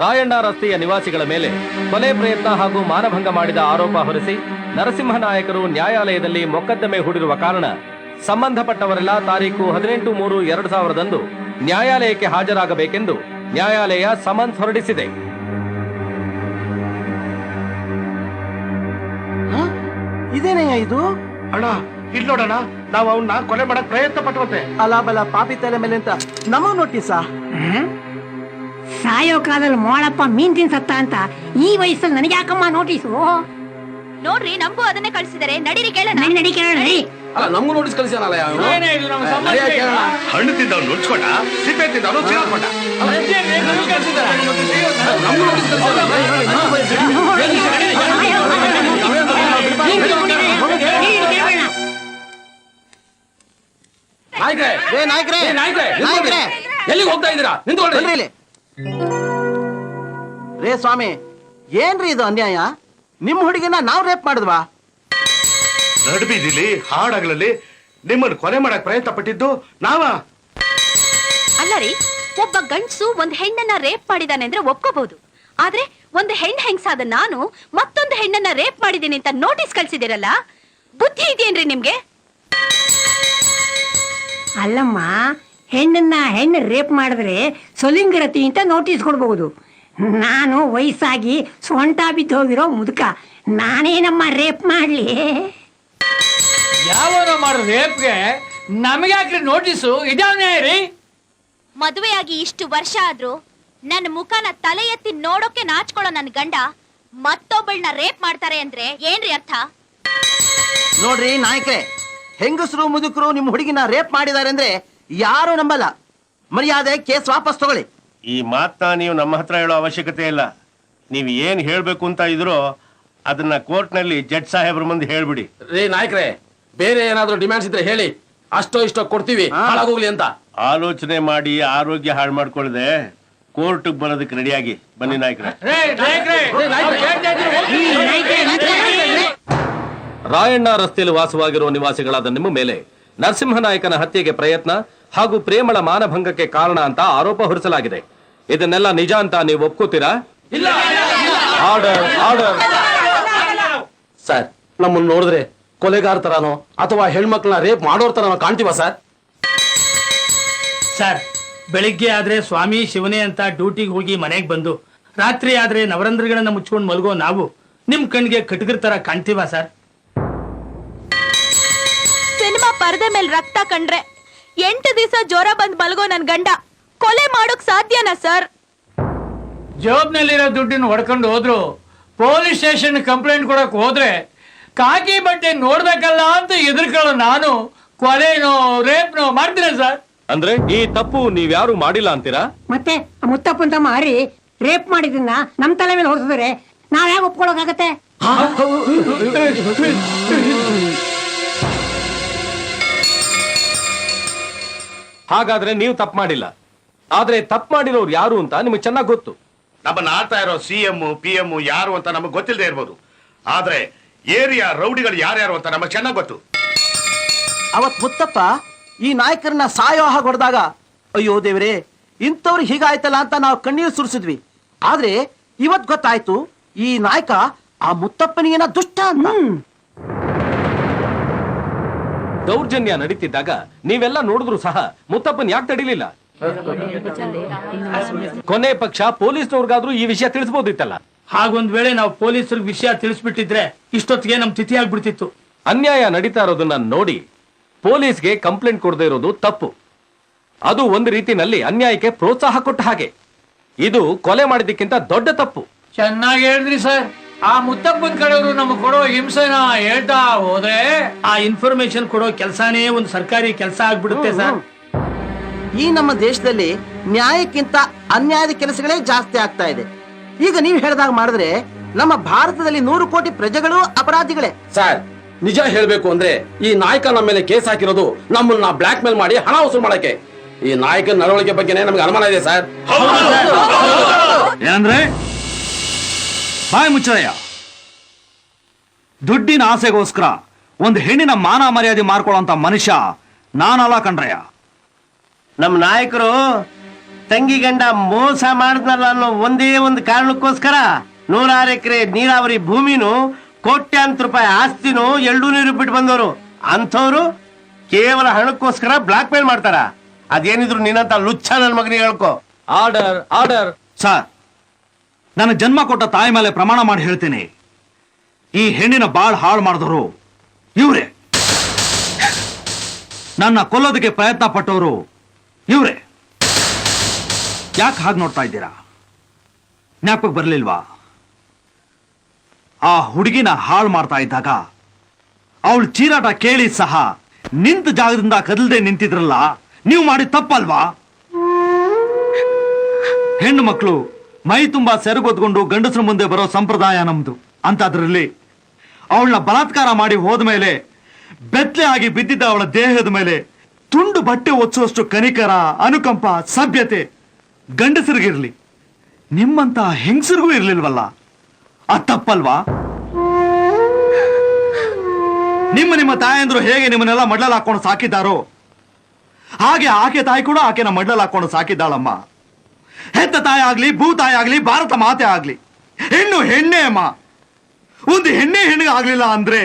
ರಾಯಣ್ಣ ರಸ್ತೆಯ ನಿವಾಸಿಗಳ ಮೇಲೆ ಕೊಲೆ ಪ್ರಯತ್ನ ಹಾಗೂ ಮಾನಭಂಗ ಮಾಡಿದ ಆರೋಪ ಹೊರಿಸಿ ನರಸಿಂಹನಾಯಕರು ನ್ಯಾಯಾಲಯದಲ್ಲಿ ಮೊಕದ್ದಮೆ ಹೂಡಿರುವ ಕಾರಣ ಸಂಬಂಧಪಟ್ಟವರೆಲ್ಲ ತಾರೀಖು 18/3/2000 ನ್ಯಾಯಾಲಯಕ್ಕೆ ಹಾಜರಾಗಬೇಕೆಂದು ನ್ಯಾಯಾಲಯ ಸಮನ್ಸ್ ಹೊರಡಿಸಿದೆ. ಇದೇನಯ್ಯ ಇದು? ಅಣ್ಣ ಇಲ್ಲಿ ನೋಡೋಣ, ನಾವು ಅವನ್ನ ಕೊಲೆ ಮಾಡಕ್ ಪ್ರಯತ್ನ ಪಟ್ಟವಂತೆ. ಅಲ ಬಲ ಪಾಪಿ ತಲೆ ಮೇಲೆ ಅಂತ ನಮಗ್ ನೋಟಿಸಾ? ಸಾಯೋ ಕಾಲದಲ್ಲಿ ಮೋಳಪ್ಪ ಮೀನ್ ತಿನ್ಸತ್ತ ಅಂತ ಈ ವಯಸ್ಸಲ್ಲಿ ನನಗೆ ಯಾಕಮ್ಮ ನೋಟಿಸು? ನೋಡ್ರಿ, ನಮಗೂ ಅದನ್ನೇ ಕಳ್ಸಿದಾರೆ. ನಡೀರಿ ಕೇಳೋಣ. ನಡಿ ಕೇಳೋಣ. ಅಲ್ಲ, ನಮಗೂ ನೋಟಿಸ್ ಕಳಿಸ್ಯಾನಲ್ಲ. ಹಣ್ಣು ತಿಂದವ್ ನುಡ್ಸ್ಕೊಂಡ, ಸಿಪ್ಪೆ ತಿಂದವ್ ಚೀರಾಕೊಂಡ. ನಮಗೂ ನೋಟಿಸ್ ಎಲ್ಲಿಗೆ ಹೋಗ್ತಾ ಇದ್ದೀರಾ? ನಿಂತ್ಕೊಳ್ರಿ. ರೇ ಸ್ವಾಮಿ, ಏನ್ರಿ ಇದು ಅನ್ಯಾಯ? ನಿಮ್ ಹುಡುಗಿನ ನಾವ್ ರೇಪ್ ಮಾಡಿದ್ವಾ? ನಡುಬೀದಿಲಿ ಹಾಡಗಳಲ್ಲಿ ನಿಮ್ಮನ್ನು ಕೊಲೆ ಮಾಡಕ್ ಪ್ರಯತ್ನ ಪಟ್ಟಿದ್ದು ನಾವ? ಅಲ್ಲ ರೀ, ಒಬ್ಬ ಗಂಡ್ಸು ಒಂದ್ ಹೆಣ್ಣನ್ನ ರೇಪ್ ಮಾಡಿದಾನೆ ಅಂದ್ರೆ ಒಪ್ಕೋಬಹುದು. ಆದ್ರೆ ಒಂದು ಹೆಂಗಸಾದ ನಾನು ಮತ್ತೊಂದು ಹೆಣ್ಣನ್ನ ರೇಪ್ ಮಾಡಿದ್ದೀನಿ ಅಂತ ನೋಟಿಸ್ ಕಳ್ಸಿದಿರಲ್ಲ, ಬುದ್ಧಿ ಇದೆಯೇನ್ರಿ ನಿಮ್ಗೆ? ಅಲ್ಲಮ್ಮ, ಹೆಣ್ಣು ರೇಪ್ ಮಾಡಿದ್ರೆ ಸೊಲಿಂಗರತಿ ಅಂತ ನೋಟಿಸ್ ಕೊಡ್ಬಹುದು. ನಾನು ವಯಸ್ಸಾಗಿ ಸೊಂಟ ಬಿದ್ದು ಹೋಗಿರೋ ಮುದುಕ, ನಾನೇನಮ್ಮ ರೇಪ್ ಮಾಡ್ಲಿ? ಯಾವನೋ ಮಾಡೋ ರೇಪ್ಗೆ ನಮಗೆ ಯಾಕ್ರಿ ನೋಟಿಸು? ಇದಾವನೇ ರೀ. ಮದುವೆಯಾಗಿ ಇಷ್ಟು ವರ್ಷ ಆದ್ರೂ ನನ್ನ ಮುಖನ ತಲೆ ಎತ್ತಿ ನೋಡೋಕೆ ನಾಚ್ಕೊಳ್ಳೋ ನನ್ ಗಂಡ ಮತ್ತೊಬ್ಬಳನ್ನ ರೇಪ್ ಮಾಡ್ತಾರೆ ಅಂದ್ರೆ ಏನ್ರಿ ಅರ್ಥ? ನೋಡ್ರಿ ನಾಯಕರೇ, ಹೆಂಗಸರು ಮುದುಕರು ನಿಮ್ ಹುಡುಗಿನ ರೇಪ್ ಮಾಡಿದಾರೆ ಅಂದ್ರೆ ಯಾರು ನಂಬಲ್ಲ. ಮರ್ಯಾದೆ ಕೇಸ್ ವಾಪಸ್ ತಗೊಳ್ಳಿ. ಈ ಮಾತನ್ನ ನೀವು ನಮ್ಮ ಹತ್ರ ಹೇಳೋ ಅವಶ್ಯಕತೆ ಇಲ್ಲ. ನೀವು ಏನ್ ಹೇಳ್ಬೇಕು ಅಂತ ಇದ್ರೋ ಅದನ್ನ ಕೋರ್ಟ್ ನಲ್ಲಿ ಜಡ್ಜ್ ಸಾಹೇಬ್ರ ಮುಂದೆ ಹೇಳ್ಬಿಡಿ. ರೇ ನಾಯಕರೇ, ಬೇರೆ ಏನಾದ್ರೂ ಡಿಮ್ಯಾಂಡ್ಸ್ ಇದ್ರೆ ಹೇಳಿ, ಅಷ್ಟೋ ಇಷ್ಟೋ ಕೊಡ್ತೀವಿ, ಹಾಳಾಗೋಗ್ಲಿ ಅಂತ. ಆಲೋಚನೆ ಮಾಡಿ ಆರೋಗ್ಯ ಹಾಳು ಮಾಡ್ಕೊಳ್ಳದೆ ಕೋರ್ಟ್ ಬರೋದಕ್ಕೆ ರೆಡಿಯಾಗಿ ಬನ್ನಿ ನಾಯಕರೇ. ರಾಯಣ್ಣ ರಸ್ತೆಯಲ್ಲಿ ವಾಸವಾಗಿರುವ ನಿವಾಸಿಗಳಾದ ನಿಮ್ಮ ಮೇಲೆ ನರಸಿಂಹನಾಯಕನ ಹತ್ಯೆಗೆ ಪ್ರಯತ್ನ ಹಾಗೂ ಪ್ರೇಮಳ ಮಾನಭಂಗಕ್ಕೆ ಕಾರಣ ಅಂತ ಆರೋಪ ಹೊರಿಸಲಾಗಿದೆ. ಇದನ್ನೆಲ್ಲ ನಿಜ ಅಂತ ನೀವು ಒಪ್ಕೋತೀರಾ? Order, order. ಸರ್, ನಮ್ಮನ್ನ ನೋಡಿದ್ರೆ ಕೊಲೆಗಾರ ತರಾನೋ ಅಥವಾ ಹೆಣ್ಮಕ್ಳನ್ನ ರೇಪ್ ಮಾಡೋರ್ ತರಾನೋ ಕಾಣ್ತೀವ ಸರ್? ಸರ್, ಬೆಳಿಗ್ಗೆ ಆದ್ರೆ ಸ್ವಾಮಿ ಶಿವನೇ ಅಂತ ಡ್ಯೂಟಿಗೆ ಹೋಗಿ ಮನೆಗೆ ಬಂದು ರಾತ್ರಿ ಆದ್ರೆ ನವರಂಧ್ರಗಳನ್ನ ಮುಚ್ಕೊಂಡು ಮಲ್ಗೋ ನಾವು ನಿಮ್ ಕಣ್ಗೆ ಕಟಗರ ತರ ಕಾಣ್ತೀವ ಸರ್? ಸಿನಿಮಾ ಪರದೆ ಮೇಲೆ ರಕ್ತ ಕಂಡ್ರೆ 8 ದಿವಸ ಜ್ವರ ಬಂದ್ ಮಲ್ಗೋ ನನ್ ಗಂಡ ಕೊಲೆ ಮಾಡೋಕ್ ಸಾಧ್ಯನಾ ಸರ್? ಜಾಬ್ನಲ್ಲಿರೋ ದುಡ್ಡನ್ನು ಹೊಡ್ಕೊಂಡು ಹೋದ್ರು, ಪೊಲೀಸ್ ಸ್ಟೇಷನ್ ಕಂಪ್ಲೇಂಟ್ ಕೊಡಕ್ ಹೋದ್ರೆ ಕಾಕಿ ಬಟ್ಟೆ ನೋಡ್ಬೇಕಲ್ಲ ಅಂತ ಎದುರ್ಕೊಳ್ಳೋ ನಾನು ಕೊಲೆನೋ ರೇಪ್ನೋ ಮಾಡ್ತೀರ ಸರ್? ಅಂದ್ರೆ ಈ ತಪ್ಪು ನೀವ್ಯಾರು ಮಾಡಿಲ್ಲ ಅಂತೀರಾ? ಮತ್ತೆ ಮುತ್ತಪ್ಪಂತ ಮಾರಿ ರೇಪ್ ಮಾಡಿದನ್ನ ನಮ್ ತಲೆ ಮೇಲೆ ಹೊರಿಸಿದ್ರೆ ನಾವ್ ಹೇಗೆ ಒಪ್ಕೊಳ್ಳೋಕಾಗತ್ತೆ? ಹಾಗಾದ್ರೆ ನೀವು ತಪ್ಪು ಮಾಡಿಲ್ಲ. ಆದ್ರೆ ತಪ್ಪು ಮಾಡಿರೋರು ಯಾರು ಅಂತ ನಿಮಗೆ ಚೆನ್ನಾಗಿ ಗೊತ್ತು. ನಮ್ಮನ್ನ ಆಡ್ತಾ ಇರೋ CM PM ಯಾರು ಅಂತ ನಮಗ್ ಗೊತ್ತಿಲ್ಲದೆ ಇರ್ಬೋದು, ಆದ್ರೆ ಏರಿಯಾ ರೌಡಿಗಳು ಯಾರ್ಯಾರು ಅಂತ ನಮಗ್ ಚೆನ್ನಾಗ್ ಗೊತ್ತು. ಅವತ್ ಮುತ್ತಪ್ಪ ಈ ನಾಯಕರನ್ನ ಸಾಯೋ ಹಾಗೆ ಹೊಡೆದಾಗ, ಅಯ್ಯೋ ದೇವ್ರೆ, ಇಂಥವ್ರು ಹೀಗಾಯ್ತಲ್ಲ ಅಂತ ನಾವು ಕಣ್ಣೀರು ಸುರಿಸಿದ್ವಿ. ಆದ್ರೆ ಇವತ್ ಗೊತ್ತಾಯ್ತು, ಈ ನಾಯಕ ಆ ಮುತ್ತಪ್ಪನಿಗೇನ ದುಷ್ಟ ಅಂತ. ದೌರ್ಜನ್ಯ ನಡೀತಿದ್ದಾಗ ನೀವೆಲ್ಲ ನೋಡಿದ್ರು ಸಹ ಮುತ್ತಪ್ಪನ್ ಯಾಕೆ ತಡಿಲಿಲ್ಲ? ಕೊನೆ ಪಕ್ಷ ಪೊಲೀಸ್ನವ್ರಿಗಾದ್ರೂ ಈ ವಿಷಯ ತಿಳಿಸಬಹುದಿತ್ತಲ್ಲ. ಹಾಗೊಂದ್ ವೇಳೆ ನಾವು ಪೊಲೀಸರಿಗೆ ವಿಷಯ ತಿಳಿಸ್ಬಿಟ್ಟಿದ್ರೆ ಇಷ್ಟೊತ್ತಿಗೆ ನಮ್ ತಿಥಿ ಆಗ್ಬಿಡ್ತಿತ್ತು. ಅನ್ಯಾಯ ನಡೀತಾ ಇರೋದನ್ನ ನೋಡಿ ಪೊಲೀಸ್ಗೆ ಕಂಪ್ಲೇಂಟ್ ಕೊಡದೇ ಇರೋದು ತಪ್ಪು. ಅದು ಒಂದು ರೀತಿನಲ್ಲಿ ಅನ್ಯಾಯಕ್ಕೆ ಪ್ರೋತ್ಸಾಹ ಕೊಟ್ಟ ಹಾಗೆ. ಇದು ಕೊಲೆ ಮಾಡಿದ್ದಕ್ಕಿಂತ ದೊಡ್ಡ ತಪ್ಪು. ಚೆನ್ನಾಗಿ ಹೇಳಿದ್ರಿ ಸರ್. ಆ ಮುತ್ತಪ್ಪನ ಕಡೆಯವರು ನಮಗೆ ಕೊಡೋ ಹಿಂಸೆನ ಹೇಳ್ತಾ ಹೋದ್ರೆ ಆ ಇನ್ಫಾರ್ಮೇಶನ್ ಕೊಡೋ ಕೆಲಸನೇ ಒಂದು ಸರ್ಕಾರಿ ಕೆಲಸ ಆಗ್ಬಿಡುತ್ತೆ ಸರ್. ಈ ನಮ್ಮ ದೇಶದಲ್ಲಿ ನ್ಯಾಯಕ್ಕಿಂತ ಅನ್ಯಾಯದ ಕೆಲಸಗಳೇ ಜಾಸ್ತಿ ಆಗ್ತಾ ಇದೆ. ಈಗ ನೀವು ಹೇಳಿದಾಗ ಮಾಡಿದ್ರೆ ನಮ್ಮ ಭಾರತದಲ್ಲಿ 100 ಕೋಟಿ ಪ್ರಜೆಗಳು ಅಪರಾಧಿಗಳೇ. ಸರ್, ನಿಜ ಹೇಳ್ಬೇಕು ಅಂದ್ರೆ ಈ ನಾಯಕ ನಮ್ಮ ಮೇಲೆ ಕೇಸ್ ಹಾಕಿರೋದು ನಮ್ಮನ್ನ ಬ್ಲಾಕ್ ಮೇಲ್ ಮಾಡಿ ಹಣ ವಸೂಲು ಮಾಡಕ್ಕೆ. ಈ ನಾಯಕನ ನಡವಳಿಕೆ ಬಗ್ಗೆನೇ ನಮ್ಗೆ ಅನುಮಾನ ಇದೆ ಸರ್. ಏನಂದ್ರೆ ಬಾಯಿ ಮುಚ್ಚಯ್ಯ. ದುಡ್ಡಿನ ಆಸೆಗೋಸ್ಕರ ಒಂದು ಹೆಣ್ಣಿನ ಮಾನ ಮರ್ಯಾದೆ ಮಾರ್ಕೊಳ್ಳೋಂತ ಮನುಷ್ಯ ನಾನಲ್ಲ ಕಣ್ರಯ್ಯ. ನಮ್ಮ ನಾಯಕರು ತಂಗಿ ಗಂಡ ಮೋಸ ಮಾಡಿದ್ನಲ್ಲ ಅನ್ನೋ ಒಂದೇ ಒಂದು ಕಾರಣಕ್ಕೋಸ್ಕರ 106 ಎಕರೆ ನೀರಾವರಿ ಭೂಮಿನೂ ಕೋಟ್ಯಾಂತರ ರೂಪಾಯಿ ಆಸ್ತಿನೂ ಎಳ್ಳು ನೀರು ಬಿಟ್ಟು ಬಂದವರು ಅಂಥವ್ರು ಕೇವಲ ಹಣಕ್ಕೋಸ್ಕರ ಬ್ಲಾಕ್ ಮೇಲ್ ಮಾಡ್ತಾರ. ಅದೇನಿದ್ರು ನಿನ್ನಂತ ಲುಚ್ಚ ನನ್ನ ಮಗನಿಗೆ ಹೇಳ್ಕೊ. Order order. ಸರ್, ನನ್ನ ಜನ್ಮ ಕೊಟ್ಟ ತಾಯಿ ಮೇಲೆ ಪ್ರಮಾಣ ಮಾಡಿ ಹೇಳ್ತೀನಿ, ಈ ಹೆಣ್ಣಿನ ಬಾಳ್ ಹಾಳು ಮಾಡಿದವರು ಇವ್ರೆ. ನನ್ನ ಕೊಲ್ಲೋದಕ್ಕೆ ಪ್ರಯತ್ನ ಪಟ್ಟವರು ಇವ್ರೆ. ಯಾಕೆ ಹಾಗೆ ನೋಡ್ತಾ ಇದ್ದೀರಾ? ಜ್ಞಾಪಕ ಬರ್ಲಿಲ್ವಾ? ಆ ಹುಡುಗಿನ ಹಾಳು ಮಾಡ್ತಾ ಇದ್ದಾಗ ಅವಳು ಚೀರಾಟ ಕೇಳಿ ಸಹ ನಿಂತ ಜಾಗದಿಂದ ಕದಲ್ದೆ ನಿಂತಿದ್ರಲ್ಲ, ನೀವು ಮಾಡಿ ತಪ್ಪಲ್ವಾ? ಹೆಣ್ಣು ಮಕ್ಕಳು ಮೈ ತುಂಬಾ ಸೆರಗೊತ್ಕೊಂಡು ಗಂಡಸರ ಮುಂದೆ ಬರೋ ಸಂಪ್ರದಾಯ ನಮ್ದು. ಅಂತದ್ರಲ್ಲಿ ಅವಳನ್ನ ಬಲಾತ್ಕಾರ ಮಾಡಿ ಹೋದ್ಮೇಲೆ ಬೆತ್ತಲೆ ಆಗಿ ಬಿದ್ದಿದ್ದ ಅವಳ ದೇಹದ ಮೇಲೆ ತುಂಡು ಬಟ್ಟೆ ಒಚ್ಚುವಷ್ಟು ಕನಿಕರ, ಅನುಕಂಪ, ಸಭ್ಯತೆ ಗಂಡಸರಿಗಿರ್ಲಿ, ನಿಮ್ಮಂತ ಹೆಂಗಸರಿಗೂ ಇರ್ಲಿಲ್ವಲ್ಲ. ಅದ್ ತಪ್ಪಲ್ವಾ? ನಿಮ್ಮ ತಾಯಂದ್ರು ಹೇಗೆ ನಿಮ್ಮನ್ನೆಲ್ಲ ಮಡ್ಲಲ್ಲಿ ಹಾಕೊಂಡು ಸಾಕಿದ್ದಾರೋ ಹಾಗೆ ಆಕೆ ತಾಯಿ ಕೂಡ ಆಕೆನ ಮಡ್ಲಲ್ಲಿ ಹಾಕೊಂಡು ಸಾಕಿದ್ದಾಳಮ್ಮ. ಹೆತ್ತ ತಾಯಿ ಆಗ್ಲಿ, ಭೂ ತಾಯಿ ಆಗ್ಲಿ, ಭಾರತ ಮಾತೆ ಆಗ್ಲಿ, ಹೆಣ್ಣು ಹೆಣ್ಣೆ ಅಮ್ಮ. ಒಂದು ಹೆಣ್ಣೆ ಹೆಣ್ಣಿಗೆ ಆಗ್ಲಿಲ್ಲ ಅಂದ್ರೆ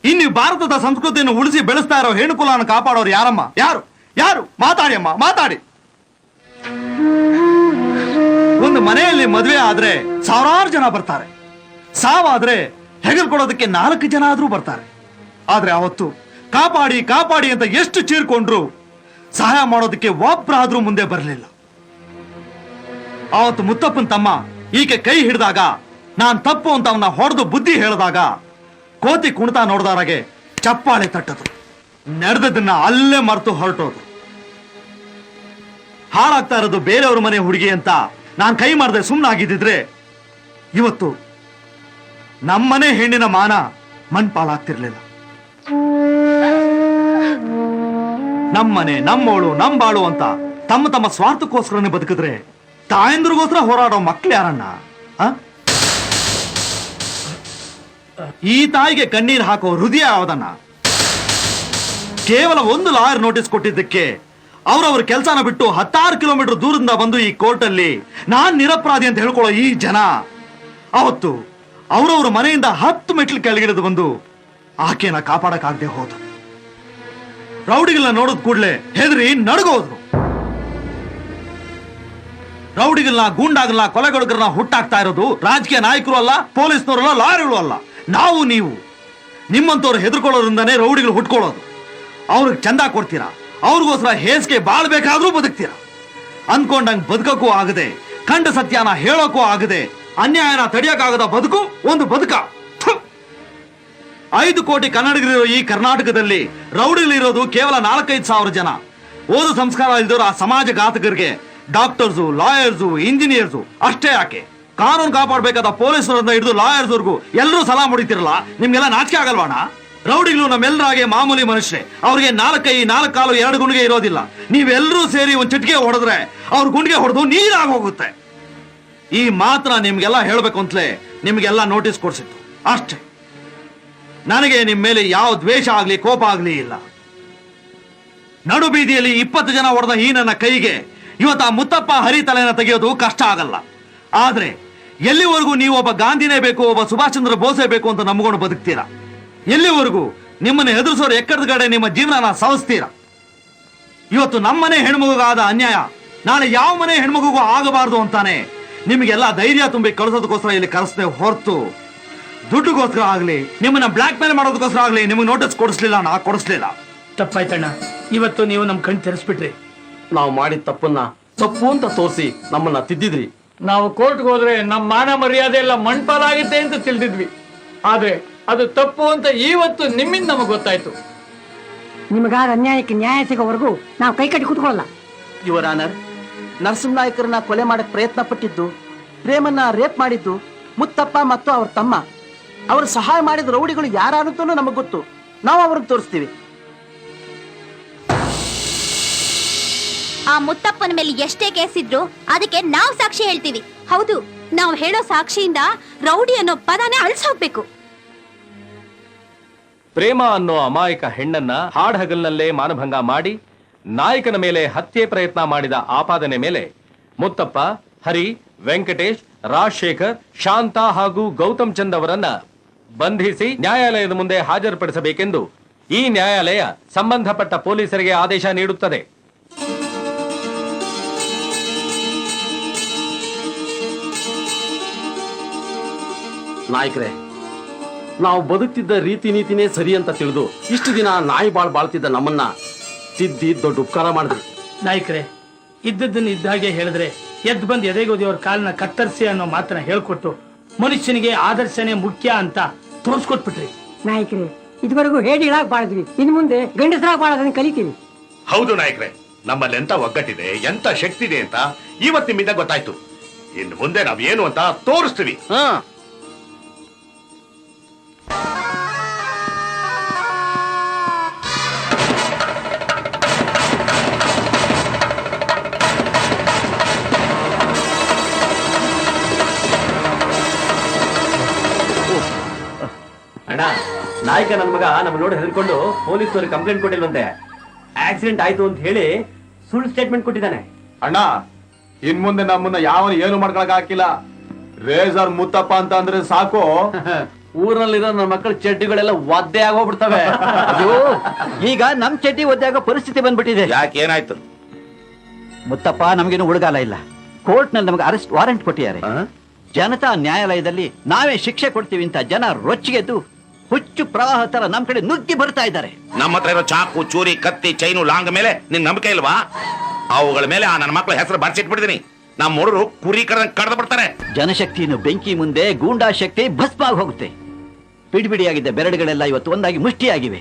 ಇನ್ನು ಭಾರತದ ಸಂಸ್ಕೃತಿಯನ್ನು ಉಳಿಸಿ ಬೆಳೆಸ್ತಾ ಇರೋ ಹೆಣ್ಣು ಕುಲವನ್ನು ಕಾಪಾಡೋರು ಯಾರಮ್ಮ? ಯಾರು ಯಾರು? ಮಾತಾಡಿ ಅಮ್ಮ, ಮಾತಾಡಿ. ಒಂದು ಮನೆಯಲ್ಲಿ ಮದುವೆ ಆದ್ರೆ ಸಾವಿರಾರು ಜನ ಬರ್ತಾರೆ, ಸಾವಾದ್ರೆ ಹೆಗಲ್ ಕೊಡೋದಕ್ಕೆ 4 ಜನ ಆದ್ರೂ ಬರ್ತಾರೆ. ಆದ್ರೆ ಅವತ್ತು ಕಾಪಾಡಿ ಕಾಪಾಡಿ ಅಂತ ಎಷ್ಟು ಚೀರ್ಕೊಂಡ್ರು ಸಹಾಯ ಮಾಡೋದಕ್ಕೆ ಒಬ್ಬರಾದ್ರೂ ಮುಂದೆ ಬರಲಿಲ್ಲ. ಅವತ್ತು ಮುತ್ತಪ್ಪನ ತಮ್ಮ ಈಕೆ ಕೈ ಹಿಡಿದಾಗ ನಾನ್ ತಪ್ಪು ಅಂತ ಅವನ್ನ ಹೊಡೆದು ಬುದ್ಧಿ ಹೇಳಿದಾಗ ಕೋತಿ ಕುಣಿತಾ ನೋಡ್ದಾರಾಗೆ ಚಪ್ಪಾಳೆ ತಟ್ಟದು, ನಡೆದದನ್ನ ಅಲ್ಲೇ ಮರೆತು ಹೊರಟೋದು. ಹಾಳಾಗ್ತಾ ಇರೋದು ಬೇರೆಯವ್ರ ಮನೆ ಹುಡುಗಿ ಅಂತ ನಾನ್ ಕೈ ಮಾಡದೆ ಸುಮ್ಮನಾಗಿದ್ದಿದ್ರೆ ಇವತ್ತು ನಮ್ಮನೆ ಹೆಣ್ಣಿನ ಮಾನ ಮಣ್ಪಾಳಾಗ್ತಿರ್ಲಿಲ್ಲ. ನಮ್ಮನೆ, ನಮ್ಮೋಳು, ನಂಬಾಳು ಅಂತ ತಮ್ಮ ತಮ್ಮ ಸ್ವಾರ್ಥಕ್ಕೋಸ್ಕರನೇ ಬದುಕಿದ್ರೆ ತಾಯಂದ್ರಿಗೋಸ್ಕರ ಹೋರಾಡೋ ಮಕ್ಳು ಯಾರಣ್ಣ? ಈ ತಾಯಿಗೆ ಕಣ್ಣೀರ್ ಹಾಕೋ ಹೃದಯ ಯಾವದನ್ನ? ಕೇವಲ ಒಂದು ಲಾಯರ್ ನೋಟಿಸ್ ಕೊಟ್ಟಿದ್ದಕ್ಕೆ ಅವ್ರವ್ರ ಕೆಲಸನ ಬಿಟ್ಟು 16 ಕಿಲೋಮೀಟರ್ ದೂರದಿಂದ ಬಂದು ಈ ಕೋರ್ಟಲ್ಲಿ ನಾನ್ ನಿರಪರಾಧಿ ಅಂತ ಹೇಳ್ಕೊಳ್ಳೋ ಈ ಜನ ಅವತ್ತು ಅವ್ರವ್ರ ಮನೆಯಿಂದ 10 ಮೆಟ್ಲು ಕೆಳಗಿಳಿದು ಬಂದು ಆಕೆನ ಕಾಪಾಡಕ್ಕಾಗದೆ ಹೋದ. ರೌಡಿಗಳನ್ನ ನೋಡಿದ ಕೂಡಲೇ ಹೆದರಿ ನಡುಗೋದ್ರು. ರೌಡಿಗಳನ್ನ, ಗೂಂಡಾಗಳನ್ನ, ಕೊಲೆಗಡುಗರನ್ನ ಹುಟ್ಟಾಕ್ತಾ ಇರೋದು ರಾಜಕೀಯ ನಾಯಕರು ಅಲ್ಲ, ಪೊಲೀಸ್ನವರಲ್ಲ, ಲಾರಿಗಳು ಅಲ್ಲ, ನಾವು ನೀವು. ನಿಮ್ಮಂತವ್ರು ಹೆದರ್ಕೊಳ್ಳೋದ್ರಿಂದಾನೇ ರೌಡಿಗಳು ಹುಟ್ಕೊಳ್ಳೋದು. ಅವ್ರಿಗೆ ಚಂದ ಕೊಡ್ತೀರಾ, ಅವ್ರಿಗೋಸ್ಕರ ಹೇಸಿಗೆ ಬಾಳ್ಬೇಕಾದ್ರೂ ಬದುಕ್ತೀರಾ. ಅನ್ಕೊಂಡಂಗ್ ಬದುಕಕ್ಕೂ ಆಗದೆ, ಕಂಡ ಸತ್ಯನ ಹೇಳೋಕ್ಕೂ ಆಗದೆ, ಅನ್ಯಾಯನ ತಡೆಯಕ್ಕಾಗದ ಬದುಕು ಒಂದು ಬದುಕ. 5 ಕೋಟಿ ಕನ್ನಡಿಗರಿರೋ ಈ ಕರ್ನಾಟಕದಲ್ಲಿ ರೌಡಿಗಳಿರೋದು ಕೇವಲ 4-5 ಸಾವಿರ ಜನ. ಓದು ಸಂಸ್ಕಾರ ಇಲ್ದಿರೋ ಆ ಸಮಾಜ ಘಾತಕರಿಗೆ ಡಾಕ್ಟರ್ಸು, ಲಾಯರ್ಸು, ಇಂಜಿನಿಯರ್ಸು ಅಷ್ಟೇ ಯಾಕೆ, ಕಾನೂನು ಕಾಪಾಡಬೇಕಾದ ಪೊಲೀಸರಿಂದ ಹಿಡಿದು ಲಾಯರ್ಸ್ವರೆಗೂ ಎಲ್ಲರೂ ಸಲಾ ಹೊಡಿತಿರಲ್ಲ. ನಿಮ್ಗೆಲ್ಲ ನಾಚಿಕೆ ಆಗಲ್ವಾಣ? ರೌಡಿಗಳು ನಮ್ಮೆಲ್ಲರಾಗೆ ಮಾಮೂಲಿ ಮನುಷ್ಯರೇ. ಅವ್ರಿಗೆ 4 ಕೈ, 4 ಕಾಲು, 2 ಗುಂಡಿಗೆ ಇರೋದಿಲ್ಲ. ನೀವೆಲ್ಲರೂ ಸೇರಿ ಒಂದು ಚಿಟಿಕೆ ಹೊಡೆದ್ರೆ ಅವ್ರ ಗುಂಡಿಗೆ ಹೊಡೆದು ನೀರಾಗೋಗುತ್ತೆ. ಈ ಮಾತ್ರ ನಿಮ್ಗೆಲ್ಲ ಹೇಳ್ಬೇಕು ಅಂತಲೇ ನಿಮ್ಗೆಲ್ಲ ನೋಟಿಸ್ ಕೊಡ್ಸಿತ್ತು ಅಷ್ಟೇ. ನನಗೆ ನಿಮ್ ಮೇಲೆ ಯಾವ ದ್ವೇಷ ಆಗ್ಲಿ, ಕೋಪ ಆಗ್ಲಿ ಇಲ್ಲ. ನಡು ಬೀದಿಯಲ್ಲಿ 20 ಜನ ಹೊಡೆದ ಈ ನನ್ನ ಕೈಗೆ ಇವತ್ತು ಆ ಮುತ್ತಪ್ಪ ಹರಿ ತಲೆನ ತೆಗೆಯೋದು ಕಷ್ಟ ಆಗಲ್ಲ. ಆದ್ರೆ ಎಲ್ಲಿವರೆಗೂ ನೀವು ಒಬ್ಬ ಗಾಂಧಿನೇ ಬೇಕು, ಒಬ್ಬ ಸುಭಾಷ್ ಚಂದ್ರ ಬೋಸೇ ಬೇಕು ಅಂತ ನಂಬ್ಕೊಂಡು ಬದುಕ್ತೀರಾ? ಎಲ್ಲಿವರೆಗೂ ನಿಮ್ಮನ್ನ ಎದುರಿಸೋರು ಎಕ್ಕದ ಕಡೆ ನಿಮ್ಮ ಜೀವನನ ಸವಸ್ತೀರಾ? ಇವತ್ತು ನಮ್ಮನೆ ಹೆಣ್ಮಗುಗಾದ ಅನ್ಯಾಯ ನಾಳೆ ಯಾವ ಮನೆ ಹೆಣ್ಮಗುಗೂ ಆಗಬಾರ್ದು ಅಂತಾನೆ ನಿಮಗೆಲ್ಲ ಧೈರ್ಯ ತುಂಬಿ ಕಳಿಸೋದಕ್ಕೋಸ್ಕರ ಇಲ್ಲಿ ಕರೆಸದೆ ಹೊರತು ದುಡ್ಡುಗೋಸ್ಕರ ಆಗ್ಲಿ, ನಿಮ್ಮನ್ನ ಬ್ಲಾಕ್ ಮೇಲ್ ಮಾಡೋದಕ್ಕೋಸ್ಕರ ಆಗ್ಲಿ ನಿಮಗೆ ನೋಟಿಸ್ ಕೊಡಿಸ್ಲಿಲ್ಲ. ನಾ ಕೊಡಿಸ್ಲಿಲ್ಲ. ತಪ್ಪಾಯ್ತಣ್ಣ, ಇವತ್ತು ನೀವು ನಮ್ ಕಣ್ ತೆರೆಸ್ಬಿಟ್ರಿ. ನಾವು ಮಾಡಿದ ತಪ್ಪನ್ನ ತಪ್ಪು ಅಂತ ತೋರಿಸಿ ನಮ್ಮನ್ನ ತಿದ್ದಿದ್ರಿ. ನಾವು ಕೋರ್ಟ್ಗೆ ಹೋದ್ರೆ ನಮ್ಮ ಮಾನ ಮರ್ಯಾದೆ ಎಲ್ಲ ಮಣ್ಪಾಲಾಗುತ್ತೆ ಅಂತ ತಿಳಿದಿದ್ವಿ. ಆದ್ರೆ ಅದು ತಪ್ಪು ಅಂತ ಇವತ್ತು ನಿಮ್ಮಿಂದ ನಮಗೆ ಗೊತ್ತಾಯ್ತು. ನಿಮಗಾದ ಅನ್ಯಾಯಕ್ಕೆ ನ್ಯಾಯ ಸಿಗೋವರೆಗೂ ನಾವು ಕೈ ಕಟ್ಟಿ ಕೂತ್ಕೊಳ್ಳಲ್ಲ. ಯುವರ್ ಆನರ್, ನರಸಿಂಹನಾಯಕರನ್ನ ಕೊಲೆ ಮಾಡಕ್ ಪ್ರಯತ್ನ ಪಟ್ಟಿದ್ದು, ಪ್ರೇಮನ್ನ ರೇಪ್ ಮಾಡಿದ್ದು ಮುತ್ತಪ್ಪ ಮತ್ತು ಅವ್ರ ತಮ್ಮ. ಅವ್ರ ಸಹಾಯ ಮಾಡಿದ ರೌಡಿಗಳು ಯಾರಂತೂ ನಮಗ್ ಗೊತ್ತು. ನಾವು ಅವ್ರನ್ನ ತೋರಿಸ್ತೀವಿ. ಆ ಮುತ್ತಪ್ಪನ ಮೇಲೆ ಎಷ್ಟೇ ಕೇಸ್ ಇದ್ರು ಅದಕ್ಕೆ ನಾವು ಸಾಕ್ಷಿ ಹೇಳ್ತೀವಿ. ಹೌದು, ನಾವು ಹೇಳೋ ಸಾಕ್ಷಿಯಿಂದ ರೌಡಿ ಅನ್ನೋ ಪದನೇ ಅಳಿಸೋಗ್ಬೇಕು. ಪ್ರೇಮ ಅನ್ನೋ ಅಮಾಯಕ ಹೆಣ್ಣನ್ನ ಹಾಡಹಗಲ್ನಲ್ಲೇ ಮಾನಭಂಗ ಮಾಡಿ ನಾಯಕನ ಮೇಲೆ ಹತ್ಯೆ ಪ್ರಯತ್ನ ಮಾಡಿದ ಆಪಾದನೆ ಮೇಲೆ ಮುತ್ತಪ್ಪ, ಹರಿ, ವೆಂಕಟೇಶ್, ರಾಜಶೇಖರ್, ಶಾಂತ ಹಾಗೂ ಗೌತಮ್ ಚಂದ್ ಅವರನ್ನ ಬಂಧಿಸಿ ನ್ಯಾಯಾಲಯದ ಮುಂದೆ ಹಾಜರುಪಡಿಸಬೇಕೆಂದು ಈ ನ್ಯಾಯಾಲಯ ಸಂಬಂಧಪಟ್ಟ ಪೊಲೀಸರಿಗೆ ಆದೇಶ ನೀಡುತ್ತದೆ. ನಾಯಕರೇ, ನಾವು ಬದುಕ್ತಿದ್ದ ರೀತಿ ನೀತಿನೇ ಸರಿ ಅಂತ ತಿಳಿದು ಇಷ್ಟು ದಿನ ನಾಯಿ ಬಾಳ್ತಿದ್ದ ನಮ್ಮನ್ನ ತಿದ್ದಿ ದೊಡ್ಡ ಉಪಕಾರ ಮಾಡಿದ್ರಿ. ನಾಯ್ಕರೇ, ಇದ್ದದ್ದನ್ನು ಇದ್ದಾಗೆ ಹೇಳಿದ್ರೆ ಎದ್ದು ಬಂದು ಎದೆಗೋದಿಯವ್ರ ಕಾಲನ್ನ ಕತ್ತರಿಸಿ ಅನ್ನೋ ಮಾತನ್ನ ಹೇಳ್ಕೊಟ್ಟು ಮನುಷ್ಯನಿಗೆ ಆದರ್ಶನೇ ಮುಖ್ಯ ಅಂತ ತೋರ್ಸ್ಕೊಟ್ಬಿಟ್ರಿ. ನಾಯಕರೇ, ಇದುವರೆಗೂ ಹೇಡಿಗಳಾಗಿ ಬಾಳಿದ್ವಿ, ಇನ್ನು ಮುಂದೆ ಗಂಡಸರಾಗಿ ಬಾಳೋದನ್ನ ಕಲಿತೀವಿ. ಹೌದು ನಾಯಕರೇ, ನಮ್ಮಲ್ಲಿ ಎಂತ ಒಗ್ಗಟ್ಟಿದೆ, ಎಂತ ಶಕ್ತಿ ಇದೆ ಅಂತ ಇವತ್ತು ನಿಮ್ಮಿಂದ ಗೊತ್ತಾಯ್ತು. ಇನ್ನು ಮುಂದೆ ನಾವೇನು ಅಂತ ತೋರಿಸ್ತೀವಿ. ಅಣ್ಣ, ನಾಯಕ ನನ್ನ ಮಗ ನಮ್ಮ ನೋಡಿ ಹೆದರ್ಕೊಂಡು ಪೊಲೀಸರಿಗೆ ಕಂಪ್ಲೇಂಟ್ ಕೊಟ್ಟಿಲ್ವಂತೆ. ಆಕ್ಸಿಡೆಂಟ್ ಆಯ್ತು ಅಂತ ಹೇಳಿ ಸುಳ್ಳು ಸ್ಟೇಟ್ಮೆಂಟ್ ಕೊಟ್ಟಿದ್ದಾನೆ. ಅಣ್ಣ, ಇನ್ ಮುಂದೆ ನಮ್ಮನ್ನ ಯಾವನು ಏನು ಮಾಡ್ಕೊಳಕ್ ಹಾಕಿಲ್ಲ. ರೇಜರ್ ಮುತ್ತಪ್ಪ ಅಂತ ಅಂದ್ರೆ ಸಾಕು, ಊರಲ್ಲಿರೋ ನನ್ನ ಮಕ್ಕಳ ಚಡ್ಡಿಗಳೆಲ್ಲ ಒದ್ದೆ ಆಗೋಗ್ಬಿಡ್ತವೆ. ಅಯ್ಯೋ, ಈಗ ನಮ್ ಚಡ್ಡಿ ಒದ್ದೆ ಆಗೋ ಪರಿಸ್ಥಿತಿ ಬಂದ್ಬಿಟ್ಟಿದೆ. ಯಾಕೆ ಏನಾಯ್ತು? ಮುತ್ತಪ್ಪ ನಮಗೇನು ಉಡುಗಾಲ ಇಲ್ಲ. ಕೋರ್ಟ್ ನಲ್ಲಿ ನಮಗೆ ಅರೆಸ್ಟ್ ವಾರೆಂಟ್ ಕೊಟ್ಟಿದ್ದಾರೆ. ಜನತಾ ನ್ಯಾಯಾಲಯದಲ್ಲಿ ನಾವೇ ಶಿಕ್ಷೆ ಕೊಡ್ತೀವಿ ಅಂತ ಜನ ರೊಚ್ಚಿಗೆದ್ದು ಹುಚ್ಚು ಪ್ರವಾಹ ತರ ನಮ್ ಕಡೆ ನುಗ್ಗಿ ಬರ್ತಾ ಇದ್ದಾರೆ. ನಮ್ಮ ಹತ್ರ ಇರೋ ಚಾಕು, ಚೂರಿ, ಕತ್ತಿ, ಚೈನು, ಲಾಂಗ್ ಮೇಲೆ ನಿನ್ ನಂಬಿಕೆ ಇಲ್ವಾ? ಅವುಗಳ ಮೇಲೆ ಆ ನನ್ನ ಮಕ್ಕಳ ಹೆಸರು ಬರ್ಸಿಟ್ಬಿಡ್ತೀನಿ. ನಮ್ಮ ಹುಡುಗರು ಕುರಿ ಕಡ್ದು ಬಿಡ್ತಾರೆ. ಜನಶಕ್ತಿಯನ್ನು ಬೆಂಕಿ ಮುಂದೆ ಗೂಂಡಾ ಶಕ್ತಿ ಭಸ್ಮ ಆಗಿ ಹೋಗುತ್ತೆ. ಬಿಡಿಬಿಡಿಯಾಗಿದ್ದ ಬೆರಡುಗಳೆಲ್ಲ ಇವತ್ತು ಒಂದಾಗಿ ಮುಷ್ಟಿಯಾಗಿವೆ.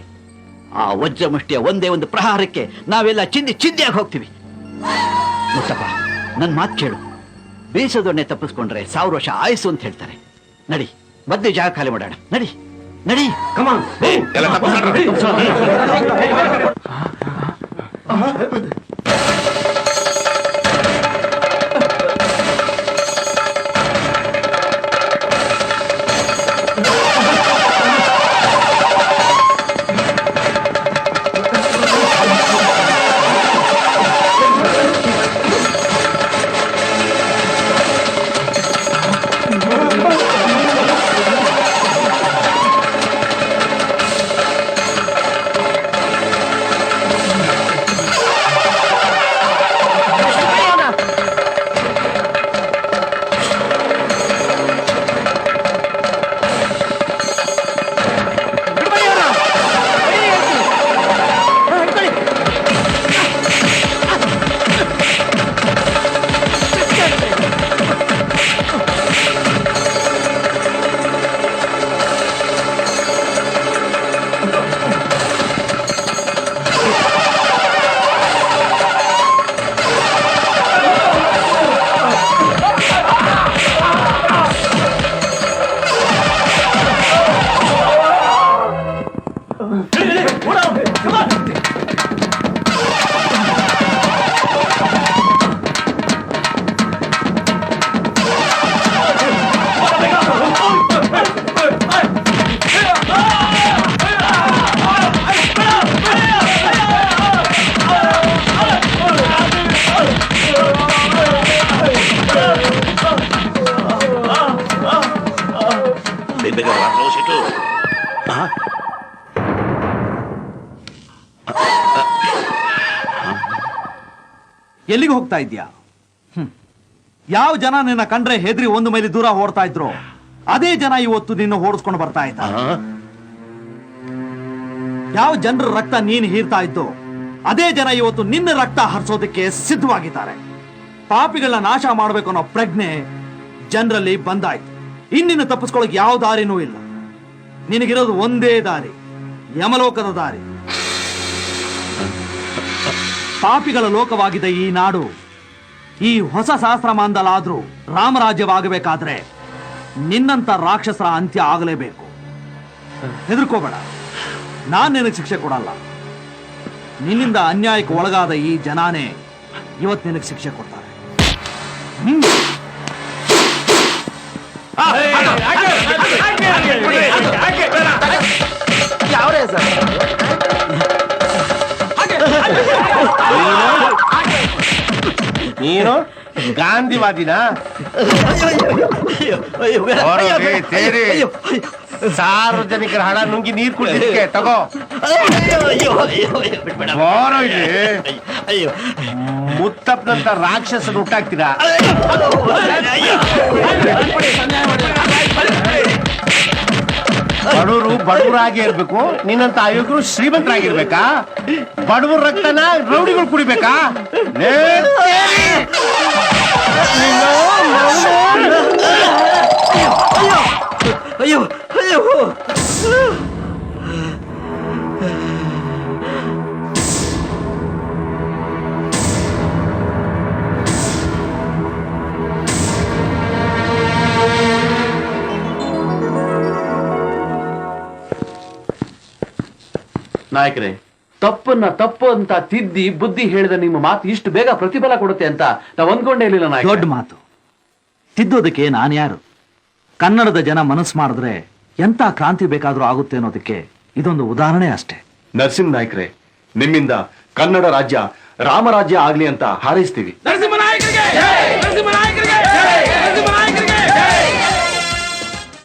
ಆ ವಜ್ರ ಮುಷ್ಟಿಯ ಒಂದೇ ಒಂದು ಪ್ರಹಾರಕ್ಕೆ ನಾವೆಲ್ಲ ಚಿಂದಿಯಾಗಿ ಹೋಗ್ತೀವಿ. ಮುತ್ತಪ್ಪ, ನನ್ ಮಾತು ಕೇಳು. ಬೀಸದೊಣ್ಣೆ ತಪ್ಪಿಸ್ಕೊಂಡ್ರೆ 1000 ವರ್ಷ ಆಯಸ್ಸು ಅಂತ ಹೇಳ್ತಾರೆ. ನಡಿ, ಮಧ್ಯೆ ಜಾಗ ಖಾಲಿ ಮಾಡೋಣ. ನಡಿ ನಡಿ, ಕಮಾನ್. ಎಲ್ಲ ತಪ್ಪಿಸ್ಕೊಂಡ್ರೆ ಎಲ್ಲಿಗೆ ಹೋಗ್ತಾ ಇದ್ಯಾ? ಯಾವ ಜನ ನಿನ್ನ ಕಂಡ್ರೆ ಹೆದ್ರಿ ಒಂದು ಮೈಲಿ ದೂರ ಓಡ್ತಾ ಇದ್ರು, ಅದೇ ಜನ ಇವತ್ತು ನಿನ್ನ ಓಡಿಸ್ಕೊಂಡು ಬರ್ತಾ ಇದ್ದಾರೆ. ಯಾವ ಜನರ ರಕ್ತ ನೀನು ಹೀರ್ತಾ ಇದ್ದು, ಅದೇ ಜನ ಇವತ್ತು ನಿನ್ನ ರಕ್ತ ಹರಿಸೋದಕ್ಕೆ ಸಿದ್ಧವಾಗಿದ್ದಾರೆ. ಪಾಪಿಗಳನ್ನ ನಾಶ ಮಾಡಬೇಕು ಅನ್ನೋ ಪ್ರಜ್ಞೆ ಜನರಲ್ಲಿ ಬಂದಾಯ್ತು. ಇನ್ನಿನ್ನು ತಪ್ಪಿಸ್ಕೊಳ್ಳೋಕೆ ಯಾವ ದಾರಿನೂ ಇಲ್ಲ. ನಿನಗಿರೋದು ಒಂದೇ ದಾರಿ, ಯಮಲೋಕದ ದಾರಿ. ಪಾಪಿಗಳ ಲೋಕವಾಗಿದೆ ಈ ನಾಡು. ಈ ಹೊಸ ಸಹಸ್ರಮಾನದಲ್ಲಾದ್ರೂ ರಾಮರಾಜ್ಯವಾಗಬೇಕಾದ್ರೆ ನಿನ್ನಂತ ರಾಕ್ಷಸರ ಅಂತ್ಯ ಆಗಲೇಬೇಕು. ಹೆದರ್ಕೋಬೇಡ, ನಾನ್ ನಿನಗೆ ಶಿಕ್ಷೆ ಕೊಡಲ್ಲ. ನಿನ್ನಿಂದ ಅನ್ಯಾಯಕ್ಕೆ ಒಳಗಾದ ಈ ಜನಾನೇ ಇವತ್ತು ನಿನಗೆ ಶಿಕ್ಷೆ ಕೊಡ್ತಾರೆ. ಯಾವ್ರೇ ಸರ್? ನೀನು ಗಾಂಧಿವಾದಿನ ಅಯ್ಯೋ, ಬೇಡ. ಹೊರಗೆ ಅಯ್ಯೋ, ಬೇಡ. ಸೇರಿ. ಅಯ್ಯೋ, ಸಾರ್ವಜನಿಕರ ಹಣ ನುಂಗಿ ನೀರ್ ಕುಡಿದಕ್ಕೆ ತಗೋ. ಅಯ್ಯೋ, ಬಿಟ್ಬೇಡ. ಬಾರೋ ಇಲ್ಲಿ. ಅಯ್ಯೋ, ಮುತ್ತಪ್ಪನಂತ ರಾಕ್ಷಸನ ಹುಟ್ಟಾಕ್ತೀರಾ? ಬಡವರು ಬಡವರಾಗಿ ಇರ್ಬೇಕು, ನಿನ್ನಂತ ಅಯೋಗ್ಯರು ಶ್ರೀಮಂತರಾಗಿರ್ಬೇಕಾ? ಬಡವರ ರಕ್ತನ ರೌಡಿಗಳು ಕುಡಿಬೇಕಾ? ಲೇ, ಅಯ್ಯೋ, ಅಯ್ಯೋ. ನಾಯಕರೇ, ತಪ್ಪನ್ನ ತಪ್ಪು ಅಂತ ತಿದ್ದಿ ಬುದ್ಧಿ ಹೇಳಿದ ನಿಮ್ಮ ಮಾತು ಇಷ್ಟು ಬೇಗ ಪ್ರತಿಫಲ ಕೊಡುತ್ತೆ ಅಂತ ನಾವು ಅಂದ್ಕೊಂಡೇ ಇರಲಿಲ್ಲ ನಾಯಕ. ದೊಡ್ಡ ಮಾತು. ತಿದ್ದೋದಕ್ಕೆ ನಾನು ಯಾರು? ಕನ್ನಡದ ಜನ ಮನಸ್ಸು ಮಾಡಿದ್ರೆ ಎಂತ ಕ್ರಾಂತಿ ಬೇಕಾದ್ರೂ ಆಗುತ್ತೆ ಅನ್ನೋದಕ್ಕೆ ಇದೊಂದು ಉದಾಹರಣೆ ಅಷ್ಟೇ. ನರಸಿಂಹ ನಾಯ್ಕರೇ, ನಿಮ್ಮಿಂದ ಕನ್ನಡ ರಾಜ್ಯ ರಾಮರಾಜ್ಯ ಆಗ್ಲಿ ಅಂತ ಹಾರೈಸ್ತೀವಿ. ನರಸಿಂಹ ನಾಯಕರಿಗೆ